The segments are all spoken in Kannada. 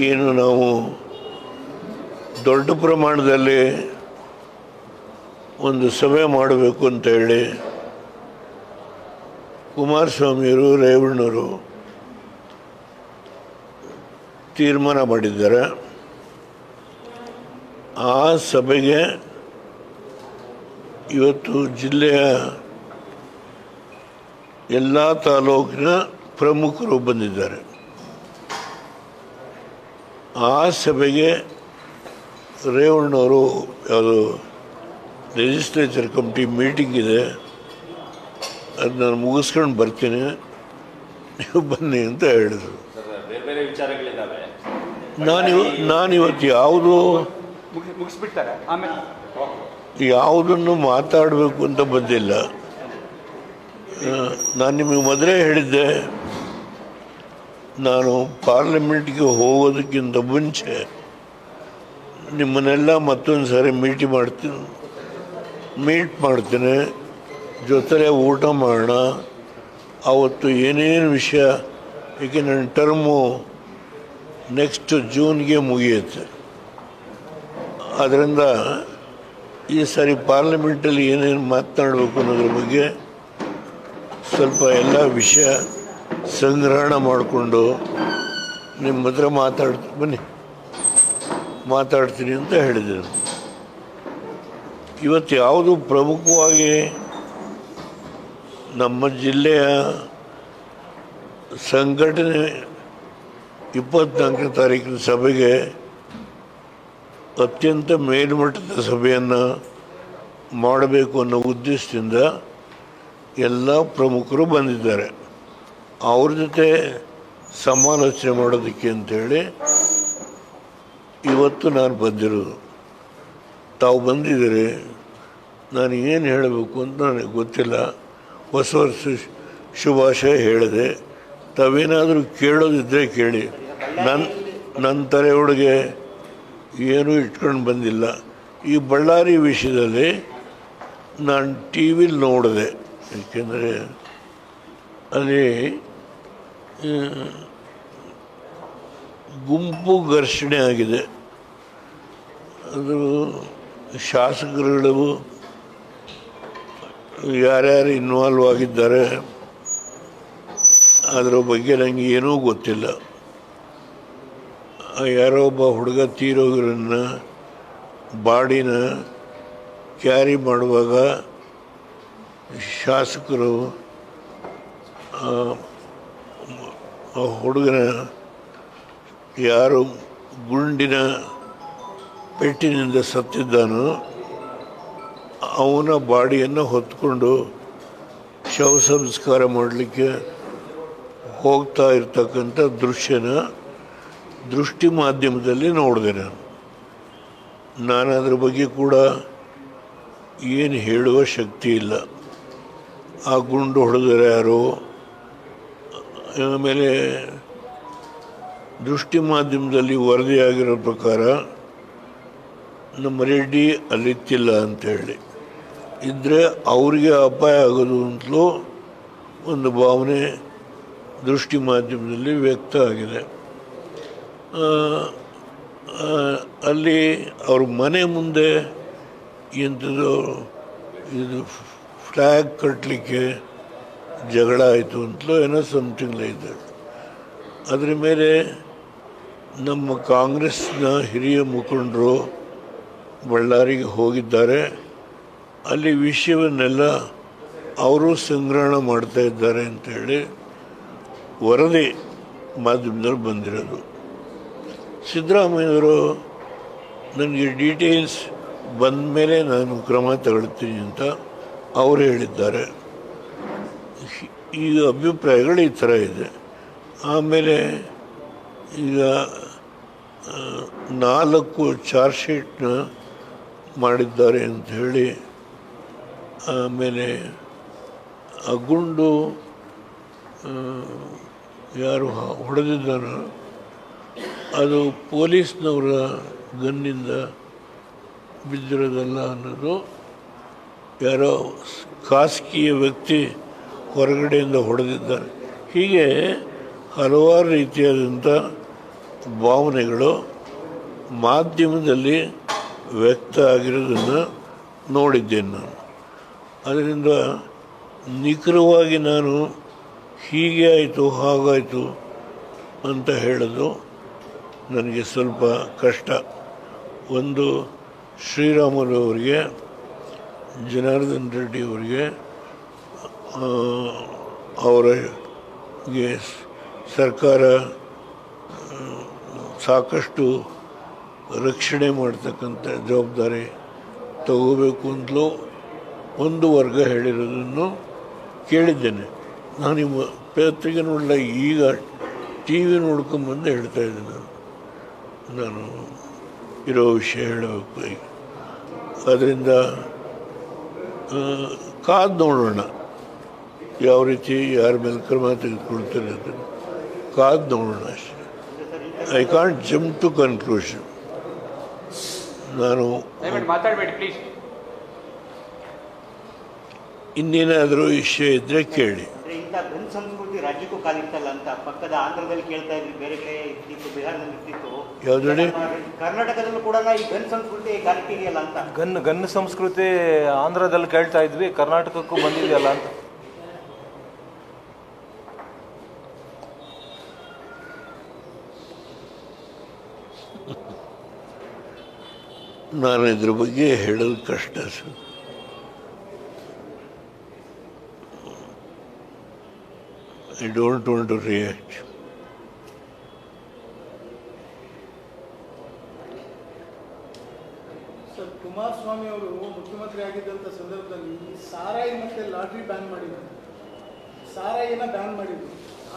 ಏನು ನಾವು ದೊಡ್ಡ ಪ್ರಮಾಣದಲ್ಲಿ ಒಂದು ಸಭೆ ಮಾಡಬೇಕು ಅಂತ ಹೇಳಿ ಕುಮಾರಸ್ವಾಮಿಯವರು ರೇವಣ್ಣವರು ತೀರ್ಮಾನ ಮಾಡಿದ್ದಾರೆ. ಆ ಸಭೆಗೆ ಇವತ್ತು ಜಿಲ್ಲೆಯ ಎಲ್ಲ ತಾಲೂಕಿನ ಪ್ರಮುಖರು ಬಂದಿದ್ದಾರೆ. ಆ ಸಭೆಗೆ ರೇವಣ್ಣವರು ಯಾವುದು ಲೆಜಿಸ್ಲೇಚರ್ ಕಮಿಟಿ ಮೀಟಿಂಗ್ ಇದೆ, ಅದು ನಾನು ಮುಗಿಸ್ಕೊಂಡು ಬರ್ತೀನಿ, ನೀವು ಬನ್ನಿ ಅಂತ ಹೇಳಿದರು. ನಾನಿವತ್ತು ಯಾವುದನ್ನು ಮಾತಾಡಬೇಕು ಅಂತ ಬಂದಿಲ್ಲ. ನಾನು ನಿಮಗೆ ಮೊದಲೇ ಹೇಳಿದ್ದೆ, ನಾನು ಪಾರ್ಲಿಮೆಂಟ್ಗೆ ಹೋಗೋದಕ್ಕಿಂತ ಮುಂಚೆ ನಿಮ್ಮನ್ನೆಲ್ಲ ಮತ್ತೊಂದು ಸಾರಿ ಮೀಟ್ ಮಾಡ್ತೀನಿ, ಜೊತೆಲೇ ಊಟ ಮಾಡೋಣ. ಆವತ್ತು ಏನೇನು ವಿಷಯ, ಏಕೆ ನನ್ನ ಟರ್ಮು ನೆಕ್ಸ್ಟ್ ಜೂನ್ಗೆ ಮುಗಿಯುತ್ತೆ. ಆದ್ದರಿಂದ ಈ ಸಾರಿ ಪಾರ್ಲಿಮೆಂಟಲ್ಲಿ ಏನೇನು ಮಾತನಾಡಬೇಕು ಅನ್ನೋದ್ರ ಬಗ್ಗೆ ಸ್ವಲ್ಪ ಎಲ್ಲ ವಿಷಯ ಸಂಗ್ರಹಣ ಮಾಡಿಕೊಂಡು ನಿಮ್ಮ ಹತ್ರ ಮಾತಾಡ್ತೀನಿ ಅಂತ ಹೇಳಿದರು. ಇವತ್ತು ಯಾವುದು ಪ್ರಮುಖವಾಗಿ ನಮ್ಮ ಜಿಲ್ಲೆಯ ಸಂಘಟನೆ 24ನೇ ತಾರೀಕಿನ ಸಭೆಗೆ ಅತ್ಯಂತ ಮೇಲ್ಮಟ್ಟದ ಸಭೆಯನ್ನು ಮಾಡಬೇಕು ಅನ್ನೋ ಉದ್ದೇಶದಿಂದ ಎಲ್ಲ ಪ್ರಮುಖರು ಬಂದಿದ್ದಾರೆ. ಅವ್ರ ಜೊತೆ ಸಮಾಲೋಚನೆ ಮಾಡೋದಕ್ಕೆ ಅಂಥೇಳಿ ಇವತ್ತು ನಾನು ಬಂದಿರೋದು. ತಾವು ಬಂದಿದ್ದೀರಿ, ನಾನು ಏನು ಹೇಳಬೇಕು ಅಂತ ನನಗೆ ಗೊತ್ತಿಲ್ಲ. ಹೊಸ ವರ್ಷ ಶುಭಾಶಯ ಹೇಳಿದೆ. ತಾವೇನಾದರೂ ಕೇಳೋದಿದ್ದರೆ ಕೇಳಿ. ನನ್ನ ತಲೆಯೊಳಗೆ ಏನೂ ಇಟ್ಕೊಂಡು ಬಂದಿಲ್ಲ. ಈ ಬಳ್ಳಾರಿ ವಿಷಯದಲ್ಲಿ ನಾನು ಟಿ ವಿಲಿ ನೋಡಿದೆ, ಏಕೆಂದರೆ ಅಲ್ಲಿ ಗುಂಪು ಘರ್ಷಣೆ ಆಗಿದೆ. ಅದು ಶಾಸಕರುಗಳು ಯಾರ್ಯಾರು ಇನ್ವಾಲ್ವ್ ಆಗಿದ್ದಾರೆ ಅದರ ಬಗ್ಗೆ ನನಗೆ ಏನೂ ಗೊತ್ತಿಲ್ಲ. ಯಾರೋ ಒಬ್ಬ ಹುಡುಗ ತೀರೋಗಿರೋನ್ನ ಬಾಡಿನ ಕ್ಯಾರಿ ಮಾಡುವಾಗ ಶಾಸಕರು ಆ ಹುಡುಗನ ಯಾರು ಗುಂಡಿನ ಪೆಟ್ಟಿನಿಂದ ಸತ್ತಿದ್ದಾನೋ ಅವನ ಬಾಡಿಯನ್ನು ಹೊತ್ಕೊಂಡು ಶವ ಸಂಸ್ಕಾರ ಮಾಡಲಿಕ್ಕೆ ಹೋಗ್ತಾ ಇರ್ತಕ್ಕಂಥ ದೃಶ್ಯನ ದೃಷ್ಟಿ ಮಾಧ್ಯಮದಲ್ಲಿ ನೋಡಿದೆ. ನಾನು ಅದ್ರ ಬಗ್ಗೆ ಕೂಡ ಏನು ಹೇಳುವ ಶಕ್ತಿ ಇಲ್ಲ. ಆ ಗುಂಡು ಹೊಡೆದರೆ ಯಾರು, ಆಮೇಲೆ ದೃಷ್ಟಿ ಮಾಧ್ಯಮದಲ್ಲಿ ವರದಿಯಾಗಿರೋ ಪ್ರಕಾರ ನಮ್ಮ ರೆಡ್ಡಿ ಅಲ್ಲಿತ್ತಿಲ್ಲ ಅಂಥೇಳಿ ಇದ್ದರೆ ಅವರಿಗೆ ಅಪಾಯ ಆಗೋದು ಅಂತಲೂ ಒಂದು ಭಾವನೆ ದೃಷ್ಟಿ ಮಾಧ್ಯಮದಲ್ಲಿ ವ್ಯಕ್ತ ಆಗಿದೆ. ಅಲ್ಲಿ ಅವ್ರ ಮನೆ ಮುಂದೆ ಎಂಥದ್ದು ಇದು ಫ್ಲ್ಯಾಗ್ ಕಟ್ಟಲಿಕ್ಕೆ ಜಗಳ ಆಯಿತು ಅಂತಲೂ ಏನೋ ಸಮಥಿಂಗ್ ಇದೆ. ಅದರ ಮೇಲೆ ನಮ್ಮ ಕಾಂಗ್ರೆಸ್ನ ಹಿರಿಯ ಮುಖಂಡರು ಬಳ್ಳಾರಿಗೆ ಹೋಗಿದ್ದಾರೆ. ಅಲ್ಲಿ ವಿಷಯವನ್ನೆಲ್ಲ ಅವರು ಸಂಗ್ರಹಣ ಮಾಡ್ತಾ ಇದ್ದಾರೆ ಅಂಥೇಳಿ ವರದಿ ಮಾಧ್ಯಮದಲ್ಲಿ ಬಂದಿರೋದು. ಸಿದ್ದರಾಮಯ್ಯವರು ನನಗೆ ಡೀಟೇಲ್ಸ್ ಬಂದ ಮೇಲೆ ನಾನು ಕ್ರಮ ತಗೊಳ್ತೀನಿ ಅಂತ ಅವರು ಹೇಳಿದ್ದಾರೆ. ಈಗ ಅಭಿಪ್ರಾಯಗಳು ಈ ಥರ ಇದೆ. ಆಮೇಲೆ ಈಗ 4 ಚಾರ್ಜ್ ಶೀಟ್ನ ಮಾಡಿದ್ದಾರೆ ಅಂಥೇಳಿ, ಆಮೇಲೆ ಆ ಗುಂಡು ಯಾರು ಹೊಡೆದಿದ್ದಾನೋ ಅದು ಪೊಲೀಸ್ನವರ ಗನ್ನಿಂದ ಬಿದ್ದಿರೋದಲ್ಲ ಅನ್ನೋದು, ಯಾರೋ ಖಾಸಗಿಯ ವ್ಯಕ್ತಿ ಹೊರಗಡೆಯಿಂದ ಹೊಡೆದಿದ್ದಾರೆ. ಹೀಗೆ ಹಲವಾರು ರೀತಿಯಾದಂಥ ಭಾವನೆಗಳು ಮಾಧ್ಯಮದಲ್ಲಿ ವ್ಯಕ್ತ ಆಗಿರೋದನ್ನು ನೋಡಿದ್ದೇನೆ ನಾನು. ಅದರಿಂದ ನಿಖರವಾಗಿ ನಾನು ಹೀಗೆ ಆಯಿತು ಹಾಗಾಯಿತು ಅಂತ ಹೇಳೋದು ನನಗೆ ಸ್ವಲ್ಪ ಕಷ್ಟ. ಒಂದು ಶ್ರೀರಾಮುಲು ಅವರಿಗೆ, ಜನಾರ್ದನ್ ರೆಡ್ಡಿ ಅವರಿಗೆ, ಅವರಿಗೆ ಸರ್ಕಾರ ಸಾಕಷ್ಟು ರಕ್ಷಣೆ ಮಾಡ್ತಕ್ಕಂಥ ಜವಾಬ್ದಾರಿ ತಗೋಬೇಕು ಅಂತಲೂ ಒಂದು ವರ್ಗ ಹೇಳಿರೋದನ್ನು ಕೇಳಿದ್ದೇನೆ. ನಾನು ನಿಮ್ಮ ಪತ್ರಿಕೆ ನೋಡಲ್ಲ, ಈಗ ಟಿ ವಿ ನೋಡ್ಕೊಂಬಂದು ಹೇಳ್ತಾ ಇದ್ದೇನೆ. ನಾನು ಇರೋ ವಿಷಯ ಹೇಳಬೇಕು ಈಗ. ಅದರಿಂದ ಕಾದು ನೋಡೋಣ ಯಾವ ರೀತಿ ಯಾರ ಮೇಲೆ ಕ್ರಮ ತೆಗೆದುಕೊಳ್ತಾರೆ ಅದನ್ನು ಕಾದು ನೋಡೋಣ ಅಷ್ಟೇ. I can't jump to conclusion. ನಾನು ಇನ್ನೇನಾದರೂ ವಿಷಯ ಇದ್ದರೆ ಕೇಳಿ. ಇಂಥ ಗನ್ ಸಂಸ್ಕೃತಿ ರಾಜ್ಯಕ್ಕೂ ಕಾಲಿರ್ತಲ್ಲ ಅಂತ ಪಕ್ಕದ ಆಂಧ್ರದಲ್ಲಿ ಕೇಳ್ತಾ ಇದ್ವಿ, ಬೇರೆ ಕಡೆ ಇರ್ತಿತ್ತು, ಬಿಹಾರದಲ್ಲಿ ಇರ್ತಿತ್ತು, ಯಾವುದರಲ್ಲಿ ಕರ್ನಾಟಕದಲ್ಲೂ ಕೂಡ ಈ ಗನ್ ಸಂಸ್ಕೃತಿ ಕಾಲಿಟ್ಟಿದೆಯಲ್ಲ ಅಂತ. ಗನ್ ಸಂಸ್ಕೃತಿ ಆಂಧ್ರದಲ್ಲಿ ಕೇಳ್ತಾ ಇದ್ವಿ, ಕರ್ನಾಟಕಕ್ಕೂ ಬಂದಿದೆಯಲ್ಲ ಅಂತ. ನಾನು ಇದ್ರ ಬಗ್ಗೆ ಹೇಳೋದು ಕಷ್ಟ sir. I don't want to react. Sir, Kumaraswamy ಅವರು ಮುಖ್ಯಮಂತ್ರಿ ಆಗಿದ್ದಂಥ ಸಂದರ್ಭದಲ್ಲಿ ಸಾರಾಯಿ ಮತ್ತು ಲಾಟ್ರಿ ಬ್ಯಾನ್ ಮಾಡಿದರು, ಸಾರಾಯಿನ ಬ್ಯಾನ್ ಮಾಡಿದರು.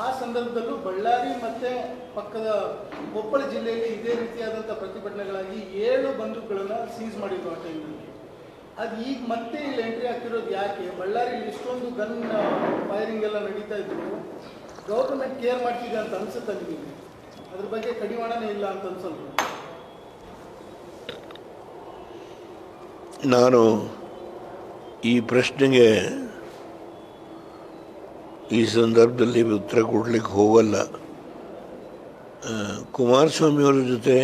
ಆ ಸಂದರ್ಭದಲ್ಲೂ ಬಳ್ಳಾರಿ ಮತ್ತು ಪಕ್ಕದ ಕೊಪ್ಪಳ ಜಿಲ್ಲೆಯಲ್ಲಿ ಇದೇ ರೀತಿಯಾದಂಥ ಪ್ರತಿಭಟನೆಗಳಾಗಿ 7 ಬಂದೂಕುಗಳನ್ನು ಸೀಸ್ ಮಾಡಿದ್ರು ಆ ಟೈಮ್ನಲ್ಲಿ. ಅದು ಈಗ ಮತ್ತೆ ಇಲ್ಲಿ ಎಂಟ್ರಿ ಆಗ್ತಿರೋದು ಯಾಕೆ? ಬಳ್ಳಾರಿಯಲ್ಲಿ ಇಷ್ಟೊಂದು ಗನ್ ಫೈರಿಂಗ್ ಎಲ್ಲ ನಡೀತಾ ಇದ್ರು, ಗೌರ್ಮೆಂಟ್ ಕೇರ್ ಮಾಡ್ತಿದೆ ಅಂತ ಅನ್ಸುತ್ತೆ ನಿಮಗೆ? ಅದ್ರ ಬಗ್ಗೆ ಕಡಿವಾಣನೇ ಇಲ್ಲ ಅಂತ ಅನ್ಸಲ್ವ? ನಾನು ಈ ಪ್ರಶ್ನೆಗೆ ಈ ಸಂದರ್ಭದಲ್ಲಿ ಉತ್ತರ ಕೊಡಲಿಕ್ಕೆ ಹೋಗಲ್ಲ. ಕುಮಾರಸ್ವಾಮಿಯವರ ಜೊತೆ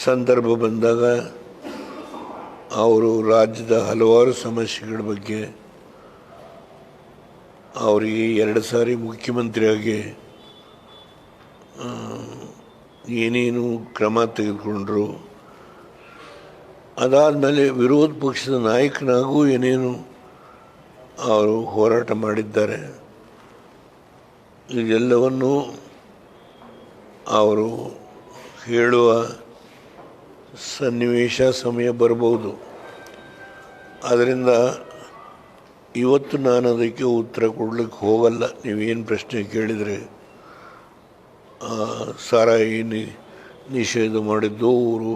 ಸಂದರ್ಭ ಬಂದಾಗ ಅವರು ರಾಜ್ಯದ ಹಲವಾರು ಸಮಸ್ಯೆಗಳ ಬಗ್ಗೆ ಅವರಿಗೆ 2 ಸಾರಿ ಮುಖ್ಯಮಂತ್ರಿಯಾಗಿ ಏನೇನು ಕ್ರಮ ತೆಗೆದುಕೊಂಡ್ರು, ಅದಾದಮೇಲೆ ವಿರೋಧ ಪಕ್ಷದ ನಾಯಕನಾಗೂ ಏನೇನು ಅವರು ಹೋರಾಟ ಮಾಡಿದ್ದಾರೆ. ಇದೆಲ್ಲವನ್ನು ಅವರು ಹೇಳುವ ಸನ್ನಿವೇಶ ಸಮಯ ಬರಬಹುದು. ಆದ್ದರಿಂದ ಇವತ್ತು ನಾನು ಅದಕ್ಕೆ ಉತ್ತರ ಕೊಡಲಿಕ್ಕೆ ಹೋಗಲ್ಲ. ನೀವೇನು ಪ್ರಶ್ನೆ ಕೇಳಿದರೆ ಸಾರಾಯಿ ನಿಷೇಧ ಮಾಡಿದ್ದು ಅವರು,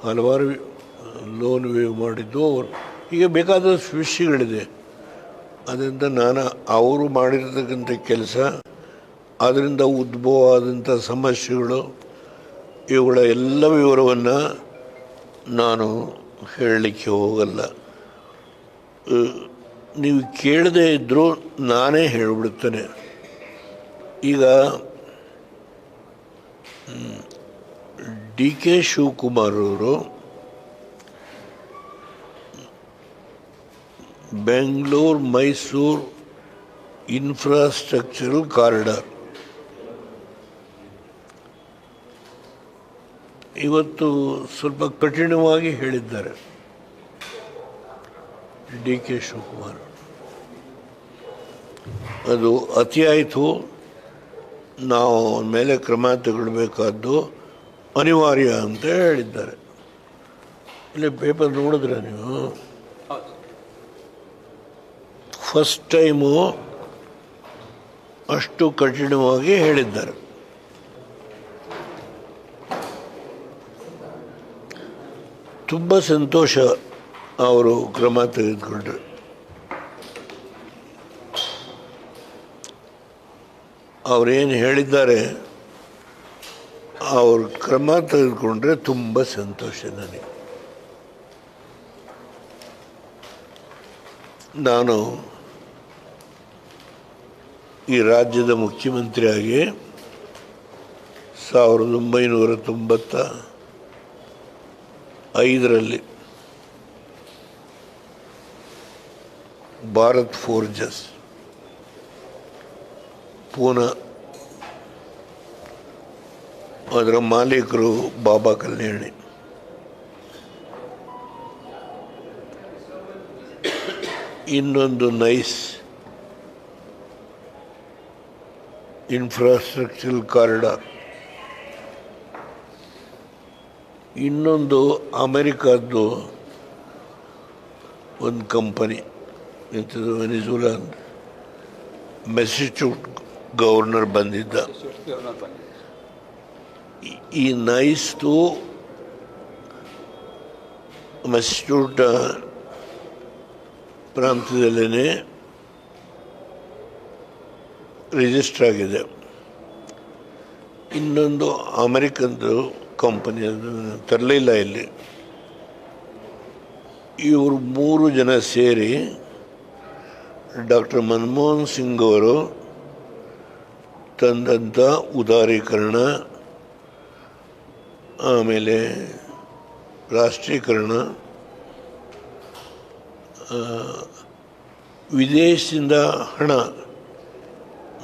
ಹಲವಾರು ಲೋನ್ ವೇವ್ ಮಾಡಿದ್ದು ಅವರು, ಈಗ ಬೇಕಾದಷ್ಟು ವಿಷಯಗಳಿದೆ. ಅದರಿಂದ ನಾನು ಅವರು ಮಾಡಿರ್ತಕ್ಕಂಥ ಕೆಲಸ, ಅದರಿಂದ ಉದ್ಭವ ಆದಂಥ ಸಮಸ್ಯೆಗಳು, ಇವುಗಳ ಎಲ್ಲ ವಿವರವನ್ನು ನಾನು ಹೇಳಲಿಕ್ಕೆ ಹೋಗಲ್ಲ. ನೀವು ಕೇಳದೇ ಇದ್ದರೂ ನಾನೇ ಹೇಳಿಬಿಡ್ತೇನೆ. ಈಗ ಡಿ ಕೆ ಶಿವಕುಮಾರ್ ಅವರು ಬೆಂಗಳೂರು-ಮೈಸೂರು ಇನ್ಫ್ರಾಸ್ಟ್ರಕ್ಚರಲ್ ಕಾರಿಡಾರ್ ಇವತ್ತು ಸ್ವಲ್ಪ ಕಠಿಣವಾಗಿ ಹೇಳಿದ್ದಾರೆ ಡಿ ಕೆ ಶಿವಕುಮಾರ್. ಅದು ಅತಿಯಾಯಿತು, ನಾವು ಮೇಲೆ ಕ್ರಮ ತಗೊಳ್ಬೇಕಾದ್ದು ಅನಿವಾರ್ಯ ಅಂತ ಹೇಳಿದ್ದಾರೆ. ಇಲ್ಲಿ ಪೇಪರ್ ನೋಡಿದ್ರೆ ನೀವು, ಫಸ್ಟ್ ಟೈಮು ಅಷ್ಟು ಕಠಿಣವಾಗಿ ಹೇಳಿದ್ದಾರೆ. ತುಂಬ ಸಂತೋಷ ಅವರು ಕ್ರಮ ತೆಗೆದುಕೊಂಡ್ರು. ಅವರೇನು ಹೇಳಿದ್ದಾರೆ, ಅವರು ಕ್ರಮ ತೆಗೆದುಕೊಂಡ್ರೆ ತುಂಬ ಸಂತೋಷ ನನಗೆ. ನಾನು ಈ ರಾಜ್ಯದ ಮುಖ್ಯಮಂತ್ರಿಯಾಗಿ 1995ರಲ್ಲಿ ಭಾರತ್ ಫೋರ್ಜಸ್ ಪೂನಾ, ಅದರ ಮಾಲೀಕರು ಬಾಬಾ ಕಲ್ಯಾಣಿ. ಇನ್ನೊಂದು ನೈಸ್ ಇನ್ಫ್ರಾಸ್ಟ್ರಕ್ಚರಲ್ ಕಾರಿಡಾರ್, ಇನ್ನೊಂದು ಅಮೆರಿಕದ್ದು ಒಂದು ಕಂಪನಿ ಎಂಥದ್ದು ವೆನಿಜುಲಾ, ಮೆಸಚೂಟ್ ಗವರ್ನರ್ ಬಂದಿದ್ದ. ಈ ನೈಸ್ದು ಮೆಸಚೂಟ್ ಪ್ರಾಂತ್ಯದಲ್ಲೇ ರಿಜಿಸ್ಟರ್ ಆಗಿದೆ. ಇನ್ನೊಂದು ಅಮೆರಿಕನ್ದು ಕಂಪನಿ, ಅದನ್ನು ತರಲಿಲ್ಲ ಇಲ್ಲಿ. ಇವರು 3 ಜನ ಸೇರಿ ಡಾಕ್ಟರ್ ಮನಮೋಹನ್ ಸಿಂಗ್ ಅವರು ತಂದಂಥ ಉದಾರೀಕರಣ, ಆಮೇಲೆ ರಾಷ್ಟ್ರೀಕರಣ, ವಿದೇಶದಿಂದ ಹಣ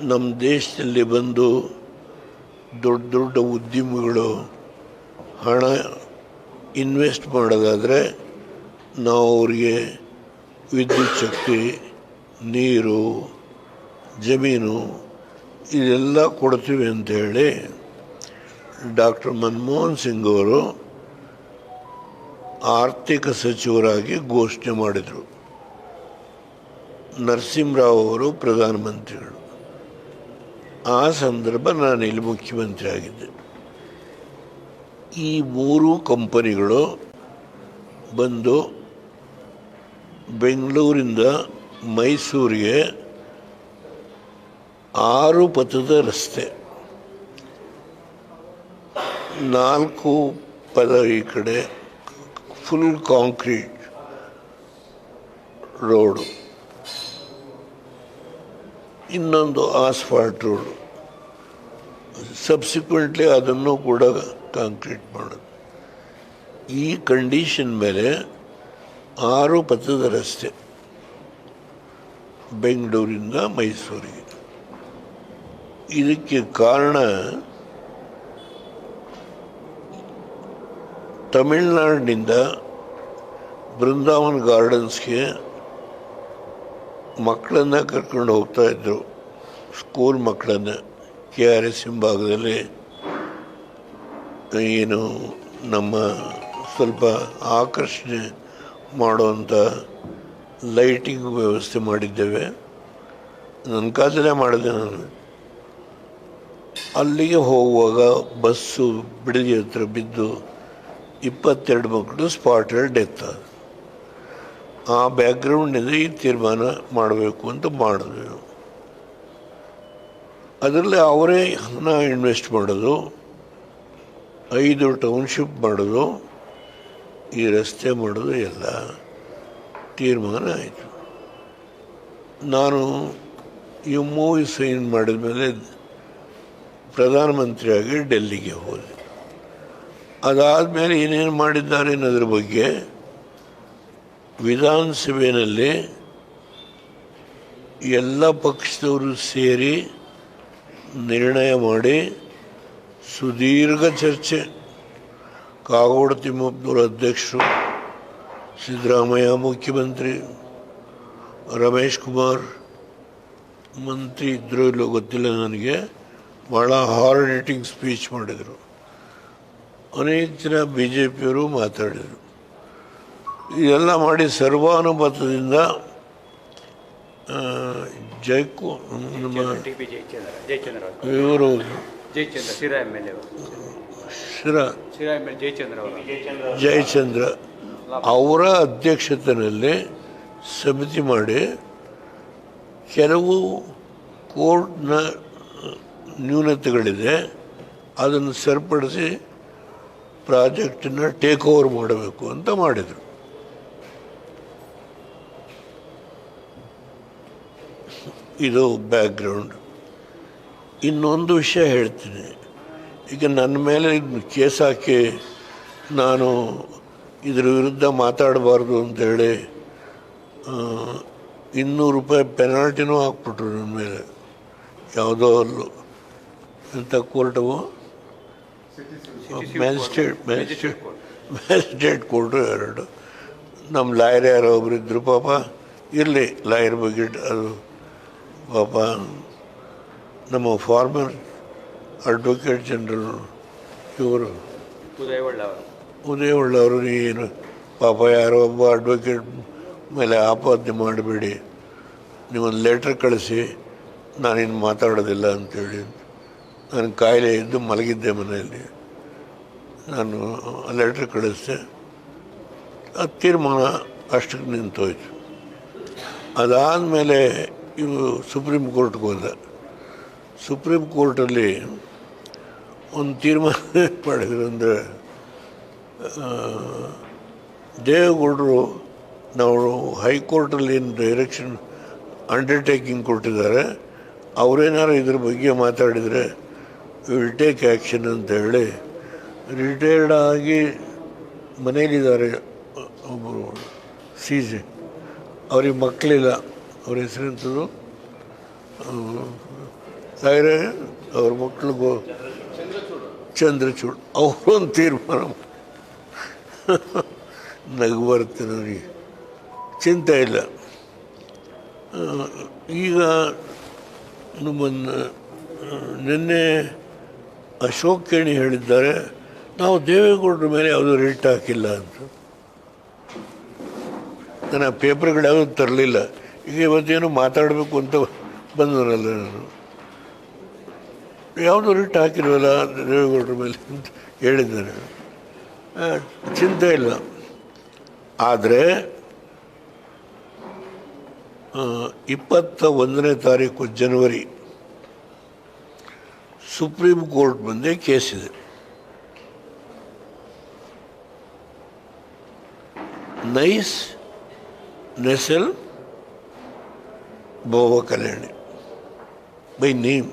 ನಮ್ಮ ದೇಶದಲ್ಲಿ ಬಂದು ದೊಡ್ಡ ದೊಡ್ಡ ಉದ್ಯಮಿಗಳು ಹಣ ಇನ್ವೆಸ್ಟ್ ಮಾಡೋದಾದರೆ ನಾವು ಅವರಿಗೆ ವಿದ್ಯುತ್ ಶಕ್ತಿ, ನೀರು, ಜಮೀನು ಇದೆಲ್ಲ ಕೊಡ್ತೀವಿ ಅಂಥೇಳಿ ಡಾಕ್ಟರ್ ಮನಮೋಹನ್ ಸಿಂಗ್ ಅವರು ಆರ್ಥಿಕ ಸಚಿವರಾಗಿ ಘೋಷಣೆ ಮಾಡಿದರು. ನರಸಿಂಹರಾವ್ ಅವರು ಪ್ರಧಾನಮಂತ್ರಿಗಳು. ಆ ಸಂದರ್ಭ ನಾನು ಇಲ್ಲಿ ಮುಖ್ಯಮಂತ್ರಿ ಆಗಿದ್ದೆ. ಈ 3 ಕಂಪನಿಗಳು ಬಂದು ಬೆಂಗಳೂರಿಂದ ಮೈಸೂರಿಗೆ 6 ಪಥದ ರಸ್ತೆ, 4 ಪಥ ಈ ಕಡೆ ಫುಲ್ ಕಾಂಕ್ರೀಟ್ ರೋಡು, ಇನ್ನೊಂದು ಆಸ್ಫಾಲ್ಟ್ ರೋಡು, ಸಬ್ಸಿಕ್ವೆಂಟ್ಲಿ ಅದನ್ನು ಕೂಡ ಕಾಂಕ್ರೀಟ್ ಮಾಡೋದು. ಈ ಕಂಡೀಷನ್ ಮೇಲೆ 6 ಪಥದ ರಸ್ತೆ ಬೆಂಗಳೂರಿಂದ ಮೈಸೂರಿಗೆ. ಇದಕ್ಕೆ ಕಾರಣ ತಮಿಳ್ನಾಡಿನಿಂದ ಬೃಂದಾವನ್ ಗಾರ್ಡನ್ಸ್ಗೆ ಮಕ್ಕಳನ್ನು ಕರ್ಕೊಂಡು ಹೋಗ್ತಾಯಿದ್ರು, ಸ್ಕೂಲ್ ಮಕ್ಕಳನ್ನು. KRS ಹಿಂಭಾಗದಲ್ಲಿ ಏನು ನಮ್ಮ ಸ್ವಲ್ಪ ಆಕರ್ಷಣೆ ಮಾಡುವಂಥ ಲೈಟಿಂಗ್ ವ್ಯವಸ್ಥೆ ಮಾಡಿದ್ದೇವೆ. ನನ್ನ ಕಾಲದಲ್ಲೇ ಮಾಡಿದೆ ನಾನು. ಅಲ್ಲಿಗೆ ಹೋಗುವಾಗ ಬಸ್ಸು ಬಿಡದಿ ಹತ್ರ ಬಿದ್ದು 22 ಮಕ್ಕಳು ಸ್ಪಾಟಲ್ಲಿ ಡೆತ್ ಆದ. ಆ ಬ್ಯಾಕ್ಗ್ರೌಂಡಿಂದ ಈ ತೀರ್ಮಾನ ಮಾಡಬೇಕು ಅಂತ ಮಾಡಿದ್ವಿ. ಅದರಲ್ಲಿ ಅವರೇ ಹಣ ಇನ್ವೆಸ್ಟ್ ಮಾಡೋದು, 5 ಟೌನ್ಶಿಪ್ ಮಾಡೋದು, ಈ ರಸ್ತೆ ಮಾಡೋದು ಎಲ್ಲ ತೀರ್ಮಾನ ಆಯಿತು. ನಾನು MOU ಸೈನ್ ಮಾಡಿದ ಮೇಲೆ ಪ್ರಧಾನಮಂತ್ರಿಯಾಗಿ ಡೆಲ್ಲಿಗೆ ಹೋದೆ. ಅದಾದಮೇಲೆ ಏನೇನು ಮಾಡಿದ್ದಾರೆ ಅನ್ನೋದ್ರ ಬಗ್ಗೆ ವಿಧಾನಸಭೆಯಲ್ಲಿ ಎಲ್ಲ ಪಕ್ಷದವರು ಸೇರಿ ನಿರ್ಣಯ ಮಾಡಿ ಸುದೀರ್ಘ ಚರ್ಚೆ, ಕಾಗೋಡು ತಿಮ್ಮಪ್ಪನವರು ಅಧ್ಯಕ್ಷರು, ಸಿದ್ದರಾಮಯ್ಯ ಮುಖ್ಯಮಂತ್ರಿ, ರಮೇಶ್ ಕುಮಾರ್ ಮಂತ್ರಿ ಇದ್ದರೂ ಇಲ್ಲೋ ಗೊತ್ತಿಲ್ಲ ನನಗೆ, ಭಾಳ ಹಾರ್ಡ್ ಹಿಟ್ಟಿಂಗ್ ಸ್ಪೀಚ್ ಮಾಡಿದರು. ಅನೇಕ ಜನ BJPಯವರು ಮಾತಾಡಿದರು. ಇದೆಲ್ಲ ಮಾಡಿ ಸರ್ವಾನುಮತದಿಂದ ನಮ್ಮ ಇವರು ಜಯಚಂದ್ರ ಅವರ ಅಧ್ಯಕ್ಷತೆಯಲ್ಲಿ ಸಮಿತಿ ಮಾಡಿ ಕೆಲವು ಕೋರ್ಟ್ನ ನ್ಯೂನತೆಗಳಿದೆ, ಅದನ್ನು ಸರಿಪಡಿಸಿ ಪ್ರಾಜೆಕ್ಟನ್ನು ಟೇಕ್ ಓವರ್ ಮಾಡಬೇಕು ಅಂತ ಮಾಡಿದರು. ಇದು ಬ್ಯಾಕ್ಗ್ರೌಂಡ್. ಇನ್ನೊಂದು ವಿಷಯ ಹೇಳ್ತೀನಿ, ಈಗ ನನ್ನ ಮೇಲೆ ಕೇಸ್ ಹಾಕಿ ನಾನು ಇದ್ರ ವಿರುದ್ಧ ಮಾತಾಡಬಾರ್ದು ಅಂತೇಳಿ $200 ಪೆನಾಲ್ಟಿನೂ ಹಾಕ್ಬಿಟ್ರು ನನ್ನ ಮೇಲೆ. ಯಾವುದೋ ಅಲ್ಲೂ ಎಂಥ ಕೋರ್ಟವು ಮ್ಯಾಜಿಸ್ಟ್ರೇಟ್ ಕೋರ್ಟು 2. ನಮ್ಮ ಲಾಯರ್ ಯಾರೋ ಒಬ್ಬರಿದ್ದರು ಪಾಪ. ಇರಲಿ ಲಾಯರ್ ಬಗ್ಗೆ ಅದು ಪಾಪ ನಮ್ಮ ಫಾರ್ಮರ್ ಅಡ್ವೊಕೇಟ್ ಜನರಲ್ ಇವರು ಉದಯೊಳ್ಳವರು ಏನು ಪಾಪ ಯಾರೋ ಒಬ್ಬ ಅಡ್ವೊಕೇಟ್ ಮೇಲೆ ಆಪಾದನೆ ಮಾಡಬೇಡಿ, ನೀವೊಂದು ಲೆಟ್ರ್ ಕಳಿಸಿ, ನಾನಿನ್ನು ಮಾತಾಡೋದಿಲ್ಲ ಅಂಥೇಳಿ. ನಾನು ಕಾಯಿಲೆ ಇದ್ದು ಮಲಗಿದ್ದೆ ಮನೆಯಲ್ಲಿ. ನಾನು ಲೆಟ್ರ್ ಕಳಿಸ್ದೆ, ಅದು ತೀರ್ಮಾನ ಅಷ್ಟಕ್ಕೆ ನಿಂತೋಯ್ತು. ಅದಾದಮೇಲೆ ಇವು ಸುಪ್ರೀಂ ಕೋರ್ಟ್ಗೆ ಹೋದ. ಸುಪ್ರೀಂ ಕೋರ್ಟಲ್ಲಿ ಒಂದು ತೀರ್ಮಾನ ಮಾಡಿದ್ರು. ಅಂದರೆ ದೇವೇಗೌಡರು ನಾವು ಹೈಕೋರ್ಟಲ್ಲಿ ಏನು ಡೈರೆಕ್ಷನ್ ಅಂಡರ್ಟೇಕಿಂಗ್ ಕೊಟ್ಟಿದ್ದಾರೆ, ಅವರೇನಾರು ಇದ್ರ ಬಗ್ಗೆ ಮಾತಾಡಿದರೆ ವಿಲ್ ಟೇಕ್ ಆ್ಯಕ್ಷನ್ ಅಂತ ಹೇಳಿ ರಿಟೈರ್ಡ್ ಆಗಿ ಮನೇಲಿದ್ದಾರೆ ಒಬ್ಬರು CJ. ಅವ್ರಿಗೆ ಮಕ್ಕಳಿಲ್ಲ. ಅವ್ರ ಹೆಸರೆಂಥದ್ದು ಸಾಯಿರೆ, ಅವ್ರ ಮಕ್ಕಳಿಗೂ ಚಂದ್ರಚೂಡ್. ಅವರೊಂದು ತೀರ್ಮಾನ ನಗು ಬರುತ್ತೆ ನನಗೆ, ಚಿಂತೆ ಇಲ್ಲ. ಈಗ ನಮ್ಮನ್ನು ನಿನ್ನೆ ಅಶೋಕ್ ಕೇಣಿ ಹೇಳಿದ್ದಾರೆ, ನಾವು ದೇವೇಗೌಡರ ಮೇಲೆ ಯಾವುದೂ ರಿಟ್ ಹಾಕಿಲ್ಲ ಅಂತ. ನಾನು ಆ ಪೇಪರ್ಗಳು ಯಾವುದೂ ತರಲಿಲ್ಲ. ಈಗ ಇವತ್ತೇನು ಮಾತಾಡಬೇಕು ಅಂತ ಬಂದವನಲ್ಲ ನಾನು. ಯಾವುದೂ ರಿಟ್ ಹಾಕಿಲ್ವಲ್ಲ ದೇವೇಗೌಡರ ಮೇಲೆ ಅಂತ ಹೇಳಿದ್ದಾನೆ. ಚಿಂತೆ ಇಲ್ಲ. ಆದರೆ 21ನೇ ತಾರೀಕು ಜನವರಿ ಸುಪ್ರೀಂ ಕೋರ್ಟ್ ಮುಂದೆ ಕೇಸಿದೆ. ನೈಸ್, ನೆಸೆಲ್, ಬೋವಾ ಕಲ್ಯಾಣಿ ಬೈ ನೇಮ್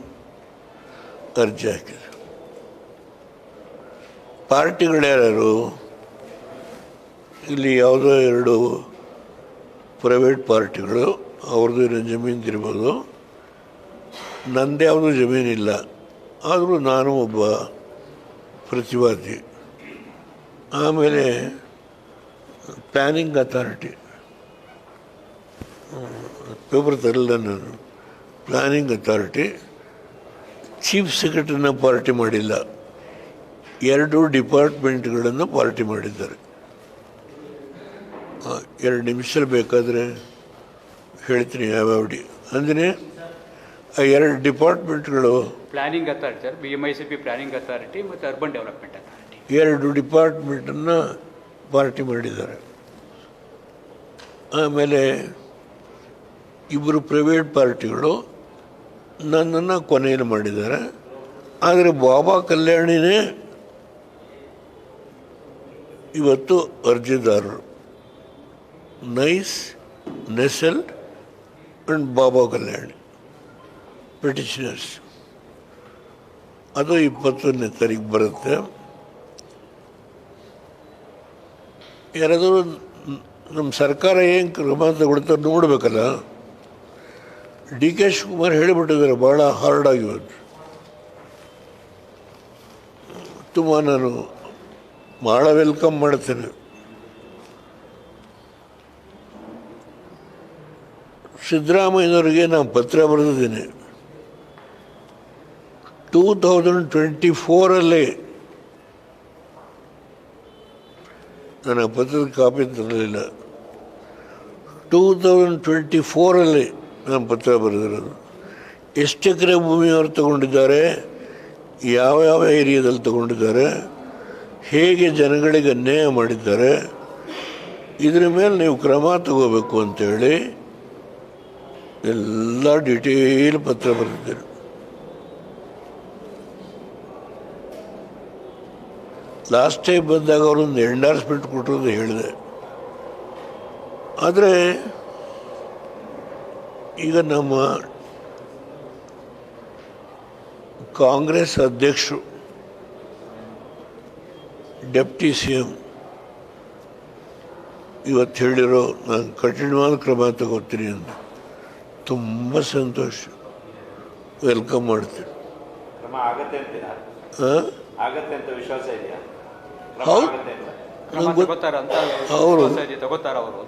ಅರ್ಜಿ ಹಾಕಿದೆ. ಪಾರ್ಟಿಗಳ್ಯಾರು ಇಲ್ಲಿ ಯಾವುದೋ 2 ಪ್ರೈವೇಟ್ ಪಾರ್ಟಿಗಳು, ಅವ್ರದ್ದು ಏನೋ ಜಮೀನಿರ್ಬೋದು, ನಂದು ಯಾವುದೂ ಜಮೀನಿಲ್ಲ. ಆದರೂ ನಾನು ಒಬ್ಬ ಪ್ರತಿವಾದಿ. ಆಮೇಲೆ ಪ್ಲ್ಯಾನಿಂಗ್ ಅಥಾರಿಟಿ, ಪೇಪರ್ ತರಲಿಲ್ಲ ನಾನು. ಪ್ಲ್ಯಾನಿಂಗ್ ಅಥಾರಿಟಿ ಚೀಫ್ ಸೆಕ್ರೆಟರಿನ ಪಾರ್ಟಿ ಮಾಡಿಲ್ಲ, 2 ಡಿಪಾರ್ಟ್ಮೆಂಟ್ಗಳನ್ನು ಪಾರ್ಟಿ ಮಾಡಿದ್ದಾರೆ. 2 ನಿಮಿಷ ಬೇಕಾದರೆ ಹೇಳ್ತೀನಿ ಯಾವ್ಯಾವ ಅಂದರೆ ಆ 2 ಡಿಪಾರ್ಟ್ಮೆಂಟ್ಗಳು planning authority, BMICP planning authority ಮತ್ತು ಅರ್ಬನ್ ಡೆವಲಪ್ಮೆಂಟ್ ಅಥಾರಿಟಿ, 2 ಡಿಪಾರ್ಟ್ಮೆಂಟನ್ನು ಪಾರ್ಟಿ ಮಾಡಿದ್ದಾರೆ. ಆಮೇಲೆ 2 ಪ್ರೈವೇಟ್ ಪಾರ್ಟಿಗಳು ನನ್ನನ್ನು ಕೊನೆಯಲ್ಲಿ ಮಾಡಿದ್ದಾರೆ. ಆದರೆ ಬಾಬಾ ಕಲ್ಯಾಣಿನೇ ಇವತ್ತು ಅರ್ಜಿದಾರರು. Nice, ನೆಸೆಲ್ and Baba Kalyani petitioners. ಅದು 21ನೇ ತಾರೀಕು ಬರುತ್ತೆ. ಯಾರಾದರೂ ನಮ್ಮ ಸರ್ಕಾರ ಏನು ಕ್ರಮ ತಗೊಳ್ತಾರೆ ನೋಡಬೇಕಲ್ಲ. DK ಶಿವಕುಮಾರ್ ಹೇಳಿಬಿಟ್ಟಿದ್ದಾರೆ ಭಾಳ ಹಾರ್ಡಾಗಿ. ತುಂಬ ನಾನು ಭಾಳ ವೆಲ್ಕಮ್ ಮಾಡ್ತೇನೆ. ಸಿದ್ದರಾಮಯ್ಯನವರಿಗೆ ನಾನು ಪತ್ರ ಬರೆದಿದ್ದೀನಿ. 2024 ನಾನು ಆ ಪತ್ರದ ಕಾಪಿ ತರಲಿಲ್ಲ. 2024 ನಾನು ಪತ್ರ ಬರೆದಿರೋದು. ಎಷ್ಟು ಎಕರೆ ಭೂಮಿಯವರು ತಗೊಂಡಿದ್ದಾರೆ, ಯಾವ ಏರಿಯಾದಲ್ಲಿ ತಗೊಂಡಿದ್ದಾರೆ, ಹೇಗೆ ಜನಗಳಿಗೆ ಅನ್ಯಾಯ ಮಾಡಿದ್ದಾರೆ, ಇದ್ರ ಮೇಲೆ ನೀವು ಕ್ರಮ ತಗೋಬೇಕು ಅಂತೇಳಿ ಎಲ್ಲ ಡಿಟೇಲ್ ಪತ್ರ ಬರೆದಿದ್ದೇನೆ. ಲಾಸ್ಟ್ ಟೈಮ್ ಬಂದಾಗ ಅವರೊಂದು ಎಂಡಾರ್ಸ್ಮೆಂಟ್ ಕೊಟ್ಟರು ಹೇಳಿದೆ. ಆದರೆ ಈಗ ನಮ್ಮ ಕಾಂಗ್ರೆಸ್ ಅಧ್ಯಕ್ಷರು ಡೆಪ್ಟಿ ಸಿ ಎಂ ಇವತ್ತು ಹೇಳಿರೋ ನಾನು ಕಠಿಣವಾದ ಕ್ರಮ ತಗೋತೀನಿ ಅಂತ ತುಂಬ ಸಂತೋಷ, ವೆಲ್ಕಮ್ ಮಾಡ್ತೀನಿ. ಕ್ರಮ ಆಗತ್ತೆ ಅಂತೀರಾ? ಹಾಂ, ಆಗತ್ತೆ ಅಂತ ವಿಶ್ವಾಸ ಇದೆಯಾ? ಹೌದು, ಕ್ರಮ ತಗೋತಾರ ಅಂತ ಅವರು ತಗೋತಾರ ಅವರು.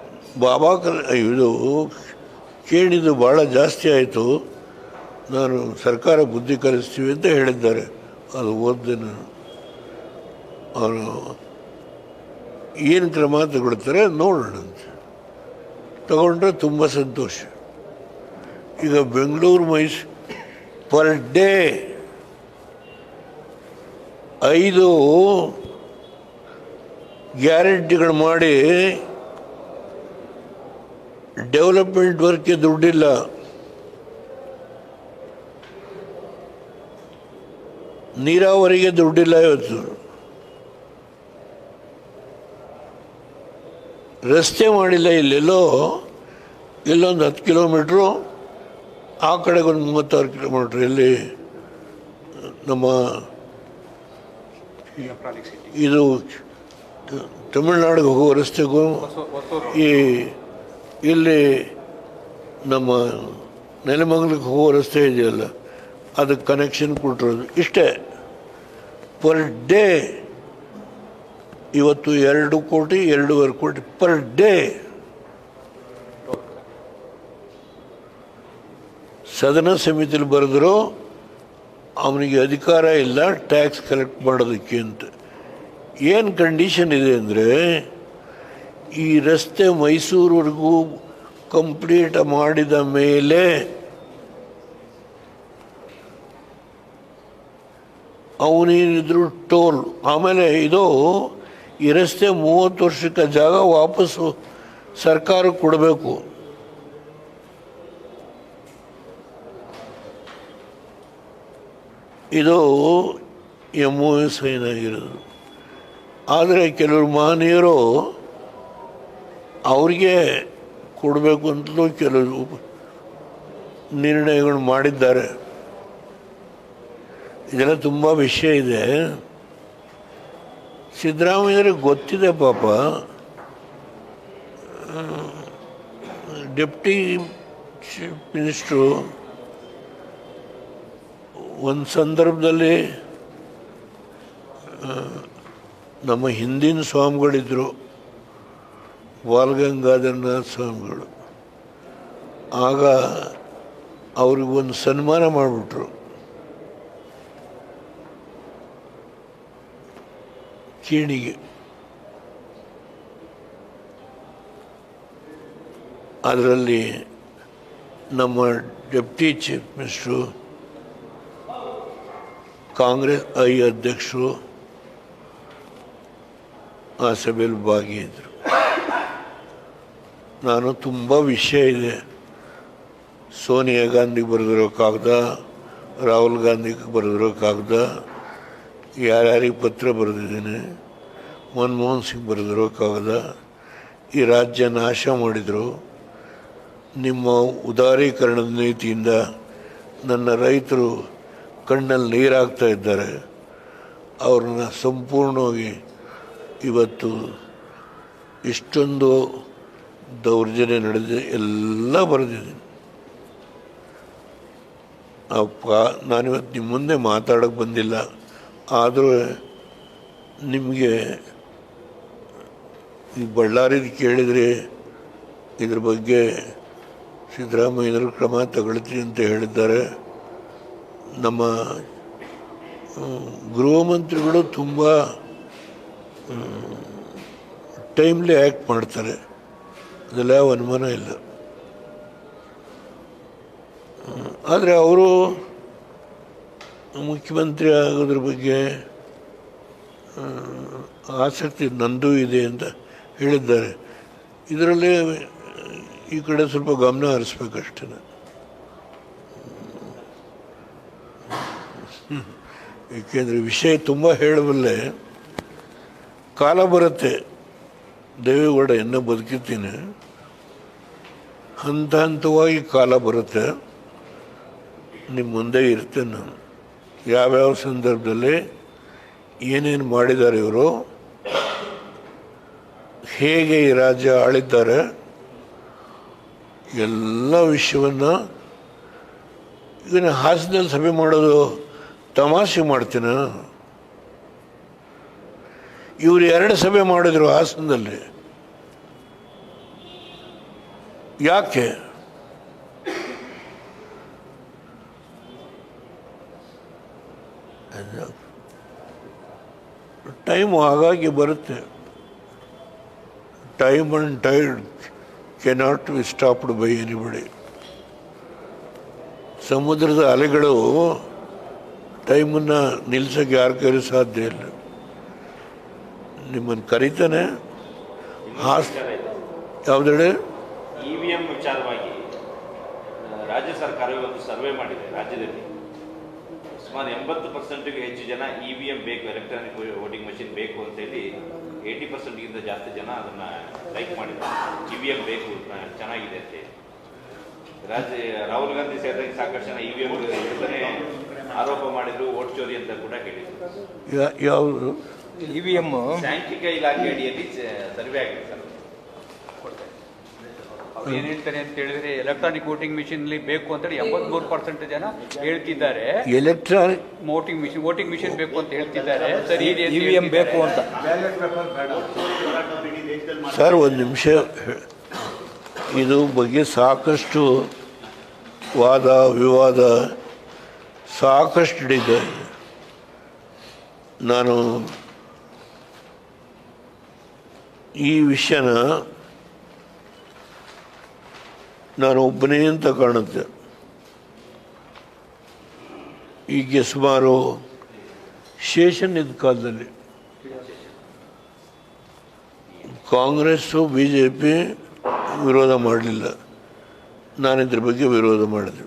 ಬಾಬಾ ಇದು ಕೇಳಿದ್ದು ಭಾಳ ಜಾಸ್ತಿ ಆಯಿತು, ನಾನು ಸರ್ಕಾರ ಬುದ್ಧಿ ಕಲಿಸ್ತೀವಿ ಅಂತ ಹೇಳಿದ್ದಾರೆ. ಅದು ಓದಿದೆ ನಾನು. ಅವರು ಏನು ಕ್ರಮ ತಗೊಳ್ತಾರೆ ನೋಡೋಣಂತೆ, ತಗೊಂಡ್ರೆ ತುಂಬ ಸಂತೋಷ. ಈಗ ಬೆಂಗಳೂರು ಮೈಸೂರು ಪರ್ ಡೇ 5 ಗ್ಯಾರಂಟಿಗಳು ಮಾಡಿ ಡೆವಲಪ್ಮೆಂಟ್ ವರ್ಕ್ಗೆ ದುಡ್ಡಿಲ್ಲ. ನೀರಾವರಿಗೆ ದುಡ್ಡಿಲ್ಲ. ಇವತ್ತು ರಸ್ತೆ ಮಾಡಿಲ್ಲ. ಎಲ್ಲೊಂದು 10 ಕಿಲೋಮೀಟ್ರು, ಆ ಕಡೆಗೆ ಒಂದು 36 ಕಿಲೋಮೀಟ್ರ್. ಇಲ್ಲಿ ನಮ್ಮ ಇದು ತಮಿಳ್ನಾಡಿಗೆ ಹೋಗೋ ರಸ್ತೆಗೂ ಇಲ್ಲಿ ನಮ್ಮ ನೆಲಮಂಗಲಕ್ಕೆ ಹೋಗೋ ರಸ್ತೆ ಇದೆಯಲ್ಲ, ಅದಕ್ಕೆ ಕನೆಕ್ಷನ್ ಕೊಟ್ಟಿರೋದು ಇಷ್ಟೇ. ಪರ್ ಡೇ ಇವತ್ತು 2 ಕೋಟಿ 2.5 ಕೋಟಿ ಪರ್ ಡೇ. ಸದನ ಸಮಿತಿಯಲ್ಲಿ ಬರೆದ್ರು ಅವನಿಗೆ ಅಧಿಕಾರ ಇಲ್ಲ ಟ್ಯಾಕ್ಸ್ ಕಲೆಕ್ಟ್ ಮಾಡೋದಕ್ಕೆ ಅಂತ. ಏನು ಕಂಡೀಷನ್ ಇದೆ ಅಂದರೆ, ಈ ರಸ್ತೆ ಮೈಸೂರುವರೆಗೂ ಕಂಪ್ಲೀಟ್ ಮಾಡಿದ ಮೇಲೆ ಅವನೇನಿದ್ರು ಟೋಲ್. ಆಮೇಲೆ ಇದು ಈ ರಸ್ತೆ 30 ವರ್ಷಕ್ಕೆ ಜಾಗ ವಾಪಸ್ಸು ಸರ್ಕಾರಕ್ಕೆ ಕೊಡಬೇಕು. ಇದು MOU ಸೈನ್ ಆಗಿರೋದು. ಆದರೆ ಕೆಲವರು ಮಹನೀಯರು ಅವ್ರಿಗೆ ಕೊಡಬೇಕು ಅಂತಲೂ ಕೆಲವು ನಿರ್ಣಯಗಳು ಮಾಡಿದ್ದಾರೆ. ಇದೆಲ್ಲ ತುಂಬ ವಿಷಯ ಇದೆ. ಸಿದ್ದರಾಮಯ್ಯರಿಗೆ ಗೊತ್ತಿದೆ ಪಾಪ. ಡೆಪ್ಟಿ ಚೀಫ್ ಮಿನಿಸ್ಟ್ರು ಒಂದು ಸಂದರ್ಭದಲ್ಲಿ ನಮ್ಮ ಹಿಂದಿನ ಸ್ವಾಮಿಗಳಿದ್ದರು, ಬಾಲಗಂಗಾಧರನಾಥ ಸ್ವಾಮಿಗಳು. ಆಗ ಅವ್ರಿಗೊಂದು ಸನ್ಮಾನ ಮಾಡಿಬಿಟ್ರು. ಕೀಣಿಗೆ ಅದರಲ್ಲಿ ನಮ್ಮ ಡೆಪ್ಟಿ ಚೀಫ್ ಮಿನಿಸ್ಟ್ರು, ಕಾಂಗ್ರೆಸ್ ಅಧ್ಯಕ್ಷರು ಆ ಸಭೆಯಲ್ಲಿ ಭಾಗಿಯಾದರು. ನಾನು ತುಂಬ ವಿಷಯ ಇದೆ, ಸೋನಿಯಾ ಗಾಂಧಿಗೆ ಬರೆದಿರೋ ಕಾಗದ, ರಾಹುಲ್ ಗಾಂಧಿಗೆ ಬರೆದಿರೋ ಕಾಗದ, ಯಾರ್ಯಾರಿಗೆ ಪತ್ರ ಬರೆದಿದ್ದೇನೆ, ಮನಮೋಹನ್ ಸಿಂಗ್ ಬರೆದಿರೋ ಕಾಗದ. ಈ ರಾಜ್ಯ ನಾಶ ಮಾಡಿದರು. ನಿಮ್ಮ ಉದಾರೀಕರಣದ ನೀತಿಯಿಂದ ನನ್ನ ರೈತರು ಕಣ್ಣಲ್ಲಿ ನೀರಾಗ್ತಾ ಇದ್ದಾರೆ. ಅವ್ರನ್ನ ಸಂಪೂರ್ಣವಾಗಿ ಇವತ್ತು ಇಷ್ಟೊಂದು ದೌರ್ಜನ್ಯ ನಡೆದಿದೆ ಎಲ್ಲ ಬರೆದಿದ್ದೀನಿ. ನಾನಿವತ್ತು ನಿಮ್ಮ ಮುಂದೆ ಮಾತಾಡೋಕ್ಕೆ ಬಂದಿಲ್ಲ. ಆದರೂ ನಿಮಗೆ ಈ ಬಳ್ಳಾರಿದು ಕೇಳಿದರೆ ಇದ್ರ ಬಗ್ಗೆ ಸಿದ್ದರಾಮಯ್ಯನವರು ಕ್ರಮ ತಗೊಳ್ತೀನಿ ಅಂತ ಹೇಳಿದ್ದಾರೆ. ನಮ್ಮ ಗೃಹ ಮಂತ್ರಿಗಳು ತುಂಬ ಟೈಮ್ಲಿ ಆ್ಯಕ್ಟ್ ಮಾಡ್ತಾರೆ, ಅದೆಲ್ಲ ಯಾವ ಅನುಮಾನ ಇಲ್ಲ. ಆದರೆ ಅವರು ಮುಖ್ಯಮಂತ್ರಿ ಆಗೋದ್ರ ಬಗ್ಗೆ ಆಸಕ್ತಿ ನಂದು ಇದೆ ಅಂತ ಹೇಳಿದ್ದಾರೆ. ಇದರಲ್ಲಿ ಈ ಕಡೆ ಸ್ವಲ್ಪ ಗಮನ ಹರಿಸ್ಬೇಕಷ್ಟೇ. ಏಕೆಂದರೆ ವಿಷಯ ತುಂಬ ಹೇಳಬಲ್ಲೆ. ಕಾಲ ಬರುತ್ತೆ, ದೇವೇಗೌಡ ಇನ್ನೂ ಬದುಕಿರ್ತೀನಿ, ಹಂತ ಹಂತವಾಗಿ ಕಾಲ ಬರುತ್ತೆ, ನಿಮ್ಮ ಮುಂದೆ ಇರ್ತೇನೆ ನಾನು. ಯಾವ್ಯಾವ ಸಂದರ್ಭದಲ್ಲಿ ಏನೇನು ಮಾಡಿದ್ದಾರೆ ಇವರು ಹೇಗೆ ಈ ರಾಜ್ಯ ಆಳಿದ್ದಾರೆ ಎಲ್ಲ ವಿಷಯವನ್ನು ಈಗ ಹಾಸನದಲ್ಲಿ ಸಭೆ ಮಾಡೋದು ತಮಾಷೆ ಮಾಡ್ತೀನ. ಇವರು 2 ಸಭೆ ಮಾಡಿದ್ರು ಹಾಸನದಲ್ಲಿ. ಯಾಕೆ? ಟೈಮ್ ಹಾಗಾಗಿ ಬರುತ್ತೆ. Time and tide cannot be stopped by anybody. ಸಮುದ್ರದ ಅಲೆಗಳು ಟೈಮನ್ನು ನಿಲ್ಸೋಕ್ಕೆ ಯಾರ ಕೈಲೂ ಸಾಧ್ಯ ಇಲ್ಲ. ನಿಮ್ಮನ್ನು ಕರೀತಾನೆ. ಯಾವುದೆಡೆ EVM ವಿಚಾರವಾಗಿ ರಾಜ್ಯ ಸರ್ಕಾರ ಒಂದು ಸರ್ವೆ ಮಾಡಿದೆ. ರಾಜ್ಯದಲ್ಲಿ ಸುಮಾರು 80%ಗೆ ಹೆಚ್ಚು ಜನ EVM ಬೇಕು, ಎಲೆಕ್ಟ್ರಾನಿಕ್ ವೋಟಿಂಗ್ ಮಷಿನ್ ಬೇಕು ಅಂತೇಳಿ 80%ಗಿಂತ ಜಾಸ್ತಿ ಜನ ಅದನ್ನು ಲೈಕ್ ಮಾಡಿದ್ದಾರೆ. EVM ಬೇಕು, ಚೆನ್ನಾಗಿದೆ ಅಂತೇಳಿ. ರಾಹುಲ್ ಗಾಂಧಿ ಸೇರಿದಂಗೆ ಸಾಕಷ್ಟು ಜನ EVM ವಿರುದ್ಧನೇ ಆರೋಪ ಮಾಡಿದ್ರು, ವೋಟ್ ಚೋರಿ ಅಂತ ಕೂಡ ಹೇಳಿದ್ರು. ಯಾವುದು EVM ಸಾಂಖ್ಯಿಕ ಇಲಾಖೆ ಅಡಿಯಲ್ಲಿ ಸರ್ವೆ ಆಗಿದೆ ಸರ್. ಅವ್ರು ಏನ್ ಹೇಳ್ತಾರೆ ಅಂತ ಹೇಳಿದ್ರೆ ಎಲೆಕ್ಟ್ರಾನಿಕ್ ವೋಟಿಂಗ್ ಮಿಷಿನ್ ಬೇಕು ಅಂತ ಹೇಳಿ 83% ಜನ ಹೇಳ್ತಿದ್ದಾರೆ. ಎಲೆಕ್ಟ್ರಾನಿಕ್ ವೋಟಿಂಗ್ ಮಿಷಿನ್ ಬೇಕು ಅಂತ ಹೇಳ್ತಿದ್ದಾರೆ. ಸರಿ, EVM ಬೇಕು ಅಂತ. ಸರ್, ಒಂದು ನಿಮಿಷ. ಇದು ಬಗ್ಗೆ ಸಾಕಷ್ಟು ವಾದ ವಿವಾದ ಸಾಕಷ್ಟು ನಡೀತಾ ಇದೆ. ನಾನು ಈ ವಿಷಯನ ನಾನು ಒಬ್ಬನೇ ಅಂತ ಕಾಣುತ್ತೆ. ಈಗ ಸುಮಾರು ಶೇಷನ್ ಇದ್ದ ಕಾಲದಲ್ಲಿ ಕಾಂಗ್ರೆಸ್ಸು BJP ವಿರೋಧ ಮಾಡಲಿಲ್ಲ. ನಾನು ಇದ್ರ ಬಗ್ಗೆ ವಿರೋಧ ಮಾಡಿದೆ.